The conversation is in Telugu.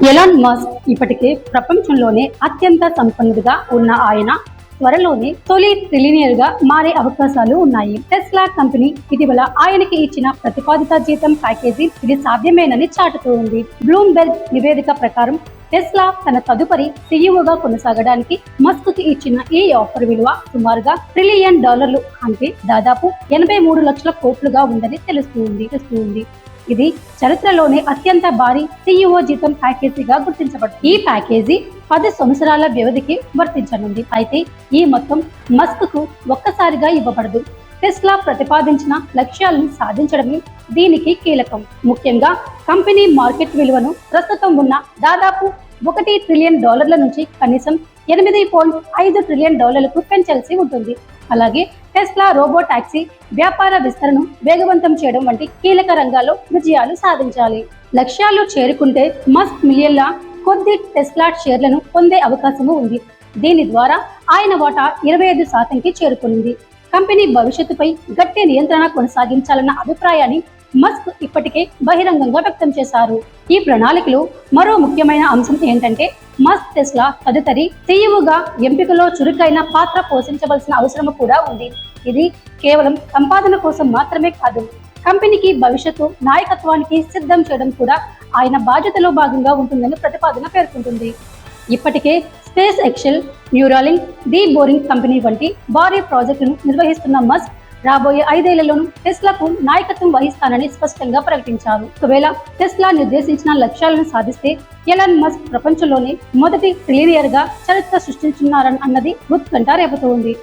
ఎలాన్ మస్క్ ఇప్పటికే ప్రపంచంలోనే అత్యంత సంపన్నుడిగా ఉన్న ఆయన త్వరలోనే తొలి ట్రిలియనర్ గా మారే అవకాశాలు ఉన్నాయి. టెస్లా కంపెనీ ఇటీవల ఆయనకి ఇచ్చిన ప్రతిపాదిత జీతం ప్యాకేజీ ఇది సాధ్యమేనని చాటుతూ ఉంది. బ్లూంబెర్గ్ నివేదిక ప్రకారం టెస్లా తన తదుపరి సీఈఓగా కొనసాగడానికి మస్క్ కి ఇచ్చిన ఈ ఆఫర్ విలువ సుమారుగా $1 ట్రిలియన్, అంటే దాదాపు 83 లక్షల కోట్లుగా ఉందని తెలుస్తుంది. ఇది చరిత్రలోనే అత్యంత భారీ సీఈఓ జీతం ప్యాకేజీగా గుర్తించబడుతుంది. ఈ ప్యాకేజీ 10 సంవత్సరాల వ్యవధికి వర్తించనుంది. అయితే ఈ మొత్తం మస్క్ కు ఒక్కసారిగా ఇవ్వబడదు. టెస్లా ప్రతిపాదించిన లక్ష్యాలను సాధించడమే దీనికి కీలకం. ముఖ్యంగా కంపెనీ మార్కెట్ విలువను ప్రస్తుతం ఉన్న దాదాపు $1 ట్రిలియన్ నుంచి కనీసం $8.5 ట్రిలియన్ పెంచాల్సి ఉంటుంది. అలాగే టెస్లా రోబో టాక్సీ వ్యాపార విస్తరణను వేగవంతం చేయడం వంటి కీలక రంగాల్లో విజయాలు సాధించాలి. లక్ష్యాలు చేరుకుంటే మస్క్ మిలియన్ల కొద్ది టెస్లా షేర్లను పొందే అవకాశము ఉంది. దీని ద్వారా ఆయన వాటా 25%కి చేరుకుంది. కంపెనీ భవిష్యత్తుపై గట్టి నియంత్రణ కొనసాగించాలన్న అభిప్రాయాన్ని మస్క్ ఇప్పటికే బహిరంగంగా వ్యక్తం చేశారు. ఈ ప్రణాళికలో మరో ముఖ్యమైన అంశం ఏంటంటే మస్క్ టెస్లా తదుపరి సీఈఓగా ఎంపికలో చురుకైన పాత్ర పోషించవలసిన అవసరం కూడా ఉంది. ఇది కేవలం సంపాదన కోసం మాత్రమే కాదు, కంపెనీకి భవిష్యత్తు నాయకత్వానికి సిద్ధం చేయడం కూడా ఆయన బాధ్యతలో భాగంగా ఉంటుందని ప్రతిపాదన పేర్కొంటుంది. ఇప్పటికే SpaceX, Neuralink, the boring company వంటి భారీ ప్రాజెక్టులను నిర్వహిస్తున్న మస్క్ రాబోయే 5 ఏళ్లలోనూ టెస్లాకు నాయకత్వం వహిస్తానని స్పష్టంగా ప్రకటించారు. ఒకవేళ టెస్లా నిర్దేశించిన లక్ష్యాలను సాధిస్తే ఎలాన్ మస్క్ ప్రపంచంలోనే మొదటి ట్రిలియనర్ గా చరిత్ర సృష్టించున్నారన్నది ఉత్కంఠ రేపుతోంది.